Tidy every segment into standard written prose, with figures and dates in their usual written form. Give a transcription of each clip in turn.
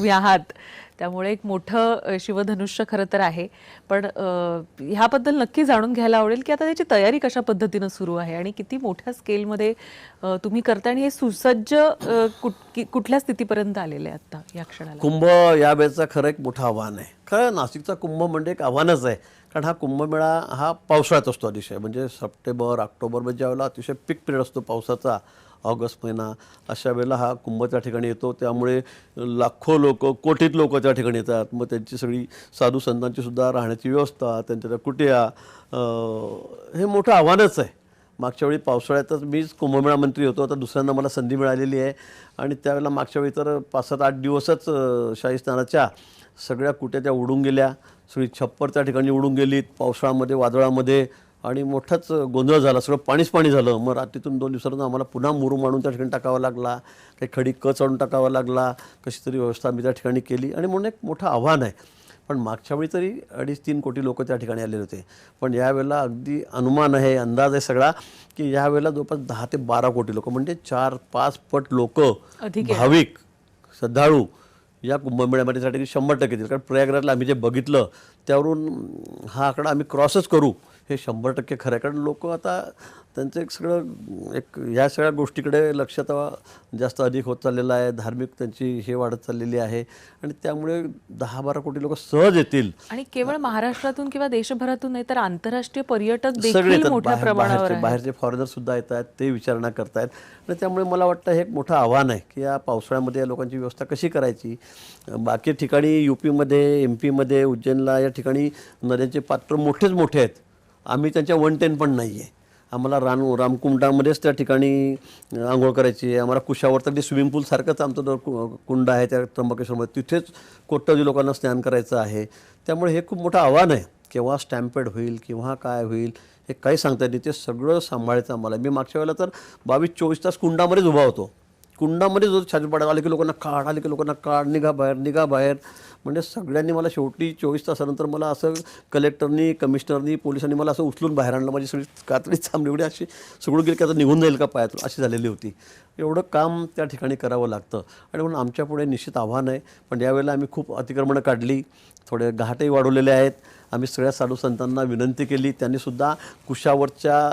तुम्ही आहात त्यामुळे एक मोठं शिवधनुष्य खरं तर आहे. पण ह्याबद्दल नक्की जाणून घ्यायला आवडेल की आता त्याची तयारी कशा पद्धतीनं सुरू आहे आणि किती मोठ्या स्केलमध्ये तुम्ही करता आणि हे सुसज्ज कुठल्या स्थितीपर्यंत आलेले आहे आता या क्षणाला? कुंभ या वेळेचा खरं एक मोठं आव्हान आहे. खरं नाशिकचा कुंभ म्हणजे एक आव्हानच आहे. कारण हा कुंभमेळा हा पावसाळ्यात असतो अतिशय, म्हणजे सप्टेंबर ऑक्टोबरमध्ये ज्यावेळेला अतिशय पीक पिरियड असतो पावसाचा, ऑगस्ट महिना, अशा वेळेला हा कुंभ त्या ठिकाणी येतो. त्यामुळे लाखो लोक, कोटीत लोक त्या ठिकाणी येतात. मग त्यांची सगळी साधू संतांची सुद्धा राहण्याची व्यवस्था, त्यांच्या त्या कुटिया, हे मोठं आव्हानच आहे. मागच्या वेळी पावसाळ्यातच मीच कुंभमेळा मंत्री होतो. आता दुसऱ्यांदा मला संधी मिळालेली आहे आणि त्यावेळेला मागच्या वेळी तर 5-7-8 दिवसच शाही स्नानाच्या सगळ्या कुट्या त्या उडून गेल्या. सगळी छप्पर त्या ठिकाणी उडून गेलीत पावसाळ्यामध्ये, वादळामध्ये, आणि मोठाच गोंधळ झाला. सगळं पाणीच पाणी झालं. मग रात्रीतून 2 दिवसांनी आम्हाला पुन्हा मुरूम आणून त्या ठिकाणी टाकावा लागला, काही खडी कच आणून टाकावा लागला. कशी तरी व्यवस्था आम्ही त्या ठिकाणी केली आणि म्हणून एक मोठं आव्हान आहे. पण मागच्या वेळी तरी 2.5-3 कोटी लोक त्या ठिकाणी आलेले होते. पण यावेळेला अगदी अनुमान आहे, अंदाज आहे सगळा, की यावेळेला जवळपास 10 ते 12 कोटी लोक, म्हणजे 4-5 पट लोक, भाविक, श्रद्धाळू या कुंभमेळ्यामध्ये त्या ठिकाणी 100% येतील. कारण प्रयागराजला आम्ही जे बघितलं त्यावरून हा आकडा आम्ही क्रॉसच करू हे 100% खरं आहे. कारण लोक आता त्यांचं एक सगळं एक ह्या सगळ्या गोष्टीकडे लक्ष जास्त अधिक होत चाललेलं आहे. धार्मिक त्यांची हे वाढत चाललेली आहे आणि त्यामुळे 10-12 कोटी लोक सहज येतील. आणि केवळ महाराष्ट्रातून किंवा देशभरातून नाही तर आंतरराष्ट्रीय पर्यटक देखील मोठ्या प्रमाणावर आहेत. बाहेरचे फॉरेनर सुद्धा येत आहेत, ते विचारणा करतायत. आणि त्यामुळे मला वाटतं हे एक मोठं आव्हान आहे की या पावसाळ्यामध्ये या लोकांची व्यवस्था कशी करायची. बाकी ठिकाणी यूपीमध्ये, MP मध्ये, उज्जैनला या ठिकाणी नद्यांचे पात्र मोठेच मोठे आहेत. आम्ही त्यांच्या 1/10 पण नाही आहे. आम्हाला रामकुंडामध्येच त्या ठिकाणी आंघोळ करायची आहे. आम्हाला कुशावर तर स्विमिंग पूलसारखंच आमचं जो कुंड आहे त्या त्र्यंबकेश्वरमध्ये, तिथेच कोट्यवधी लोकांना स्नान करायचं आहे. त्यामुळे हे खूप मोठं आव्हान आहे. केव्हा स्टॅम्पेड होईल, केव्हा काय होईल हे काही सांगता येत नाही. ते सगळं सांभाळायचं आम्हाला. मी मागच्या वेळेला तर 22-24 तास कुंडामध्येच उभा होतो. कुंडामध्ये जो छाती पाडायला आले की लोकांना काढ, आले की लोकांना काढ, निघा बाहेर, निघा बाहेर. म्हणजे सगळ्यांनी मला शेवटी 24 तासानंतर मला असं कलेक्टरनी, कमिशनरनी, पोलिसांनी मला असं उचलून बाहेर आणलं. माझी सगळी कातडी थांबली, एवढी अशी सगळं गेली की आता निघून जाईल का पायातून, अशी झालेली होती. एवढं काम त्या ठिकाणी करावं लागतं आणि म्हणून आमच्यापुढे निश्चित आव्हान आहे. पण यावेळेला आम्ही खूप अतिक्रमणं काढली, थोडे घाटही वाढवलेले आहेत. आम्ही सगळ्या साधू संतांना विनंती केली, त्यांनीसुद्धा कुशावरच्या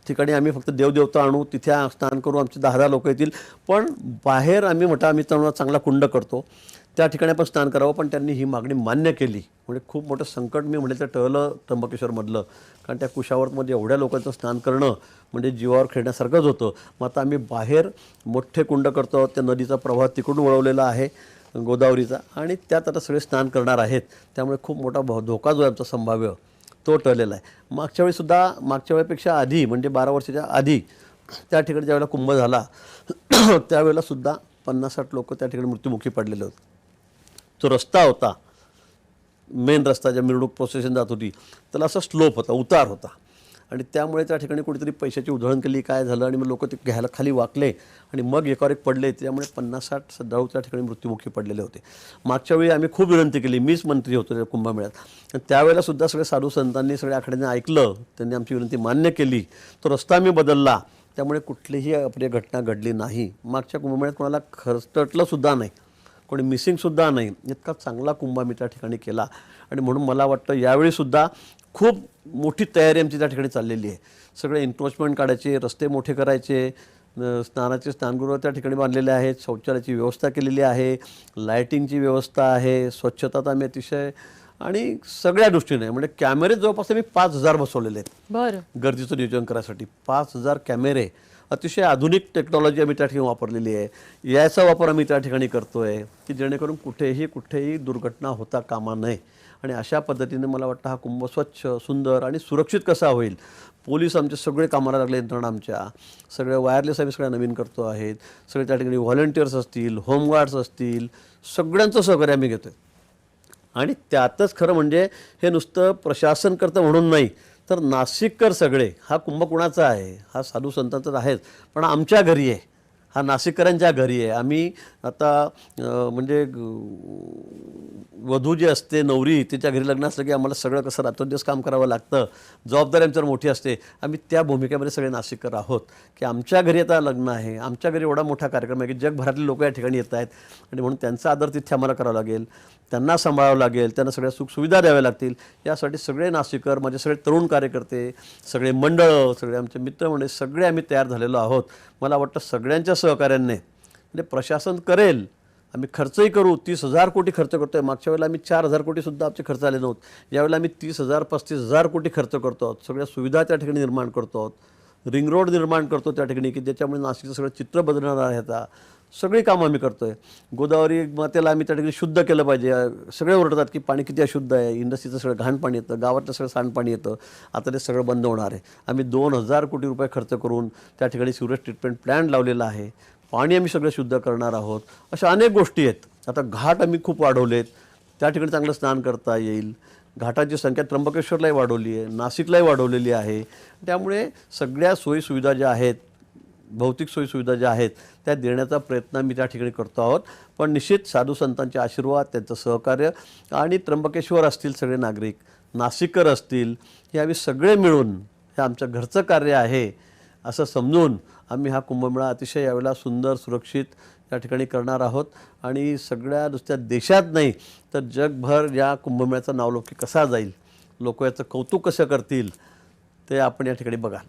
ठिकाणी आम्ही फक्त देवदेवता आणू, तिथे स्नान करू, आमचे 10-10 लोक येतील. पण बाहेर आम्ही म्हटलं आम्ही चांगला कुंड करतो, त्या ठिकाणी आपण स्नान करावं. पण त्यांनी ही मागणी मान्य केली. म्हणजे खूप मोठं संकट मी म्हटलं तर टळलं त्र्यंबकेश्वरमधलं. कारण त्या कुशावरमध्ये एवढ्या लोकांचं स्नान करणं म्हणजे जीवावर खेळण्यासारखंच होतं. मग आता आम्ही बाहेर मोठे कुंड करतो. त्या नदीचा प्रवाह तिकडून वळवलेला आहे, गोदावरीचा, आणि त्यात आता सगळे स्नान करणार आहेत. त्यामुळे खूप मोठा धोका जो आहे आमचा संभाव्य तो टळलेला आहे. मागच्या वेळीसुद्धा, मागच्या वेळेपेक्षा आधी म्हणजे 12 वर्षाच्या आधी त्या ठिकाणी ज्यावेळेला कुंभ झाला त्यावेळेलासुद्धा 50-60 लोक त्या ठिकाणी मृत्युमुखी पडलेले होते. तो रस्ता होता, मेन रस्ता, ज्या मिरवणूक प्रोसेशन जात होती, त्याला असा स्लोप होता, उतार होता. आणि त्यामुळे त्या ठिकाणी कुठेतरी पैशाची उधळण केली, काय झालं, आणि मग लोक ते घ्यायला खाली वाकले आणि मग एकावर एक पडले. त्यामुळे 50-60 श्रद्धाळू त्या ठिकाणी मृत्युमुखी पडलेले होते. मागच्या वेळी आम्ही खूप विनंती केली, मीच मंत्री होतो त्या कुंभमेळ्यात. त्यावेळेलासुद्धा सगळे साधू संतांनी, सगळ्या आखाड्यांनी ऐकलं, त्यांनी आमची विनंती मान्य केली. तो रस्ता आम्ही बदलला. त्यामुळे कुठलीही अप्रिय घटना घडली नाही. मागच्या कुंभमेळ्यात कोणाला खरचटलंसुद्धा नाही, कोणी मिसिंगसुद्धा नाही. इतका चांगला कुंभ आम्ही त्या ठिकाणी केला. आणि म्हणून मला वाटतं यावेळीसुद्धा खूप मोठी तयारी आमची त्या ठिकाणी चाललेली आहे. सगळे एन्क्रोचमेंट काढायचे, रस्ते मोठे करायचे, स्नानाचे स्नानगृह त्या ठिकाणी बांधलेले आहेत, शौचालयाची व्यवस्था केलेली आहे, लायटिंगची व्यवस्था आहे, स्वच्छता तर आम्ही अतिशय, आणि सगळ्या दृष्टीने म्हणजे कॅमेरे जवळपास आम्ही 5,000 बसवलेले आहेत. बरं, गर्दीचं नियोजन करायसाठी 5,000 कॅमेरे, अतिशय आधुनिक टेक्नॉलॉजी आम्ही त्या ठिकाणी वापरलेली आहे. याचा वापर आम्ही त्या ठिकाणी करतो आहे की जेणेकरून कुठेही दुर्घटना होता कामा नये. आणि अशा पद्धतीने मला वाटतं हा कुंभ स्वच्छ, सुंदर आणि सुरक्षित कसा होईल. पोलीस आमचे सगळे कामाला लागले, यंत्रणा आमच्या सगळ्या वायरलेस आम्ही सगळ्या नवीन करतो आहेत. सगळे त्या ठिकाणी व्हॉलंटियर्स असतील, होमगार्ड्स असतील, सगळ्यांचं सहकार्य आम्ही घेतो आहे. आणि त्यातच खरं म्हणजे हे नुसतं प्रशासन करतं म्हणून नाही, तर नाशिककर सगळे, हा कुंभ कुणाचा आहे, हा साधू संतांचाच आहेच, पण आमच्या घरी आहे, हा नाशिककरांच्या घरी आहे. आम्ही आता म्हणजे वधू जी असते नवरी तिच्या घरी लग्न असलं की आम्हाला सगळं कसं रात्रंदिवस काम करावं लागतं, जबाबदारी आमच्यावर मोठी असते. आम्ही त्या भूमिकेमध्ये सगळे नाशिककर आहोत की आमच्या घरी आता लग्न आहे, आमच्या घरी एवढा मोठा कार्यक्रम आहे की जगभरातले लोक या ठिकाणी येत आहेत आणि म्हणून त्यांचा आदर तिथे आम्हाला करावा लागेल, त्यांना सांभाळावं लागेल, त्यांना सगळ्या सुखसुविधा द्याव्या लागतील. यासाठी सगळे नाशिककर, माझे सगळे तरुण कार्यकर्ते, सगळे मंडळं, सगळे आमचे मित्रमंडळी सगळे आम्ही तयार झालेलो आहोत. मला वाटतं सगळ्यांच्या सहकार्याने म्हणजे प्रशासन करेल, आम्ही खर्चही करू. 30,000 कोटी खर्च करतो आहे. मागच्या वेळेला आम्ही 4,000 कोटीसुद्धा आमचे खर्च आले नव्हते. यावेळेला आम्ही 30,000 35,000 कोटी खर्च करतो आहोत. सगळ्या सुविधा त्या ठिकाणी निर्माण करतो आहोत. रिंग रोड निर्माण करतो त्या ठिकाणी की ज्याच्यामुळे नाशिकचं सगळं चित्र बदलणार आहे. आता सगळी कामं आम्ही करतो आहे. गोदावरी मातेला आम्ही त्या ठिकाणी शुद्ध केलं पाहिजे. सगळे ओरडतात की पाणी किती अशुद्ध आहे, इंडस्ट्रीचं सगळं घाण पाणी येतं, गावातलं सगळं सांडपाणी येतं. आता ते सगळं बंद होणार आहे. आम्ही 2,000 कोटी रुपये खर्च करून त्या ठिकाणी सिवरेज ट्रीटमेंट प्लॅन्ट लावलेला आहे. पाणी आम्ही सगळं शुद्ध करणार आहोत. अशा अनेक गोष्टी आहेत. आता घाट आम्ही खूप वाढवलेत, त्या ठिकाणी चांगलं स्नान करता येईल. घाटाची संख्या त्र्यंबकेश्वरलाही वाढवली आहे, नाशिकलाही वाढवलेली आहे. त्यामुळे सगळ्या सोयीसुविधा ज्या आहेत, भौतिक सोयीसुविधा ज्या आहेत त्या देण्याचा प्रयत्न आम्ही त्या ठिकाणी करतो आहोत. पण निश्चित साधू संतांचे आशीर्वाद, त्यांचं सहकार्य आणि त्र्यंबकेश्वर असतील सगळे नागरिक, नाशिककर असतील, हे आम्ही सगळे मिळून हे आमचं घरचं कार्य आहे असं समजून आम्ही हा कुंभमेळा अतिशय यावेळेला सुंदर, सुरक्षित या ठिकाणी करणार आहोत. आणि सगळ्या नुसत्या देशात नाही तर जगभर या कुंभमेळ्याचा नावलौकिक कसा जाईल, लोक याचं कौतुक कसं करतील ते आपण या ठिकाणी बघाल.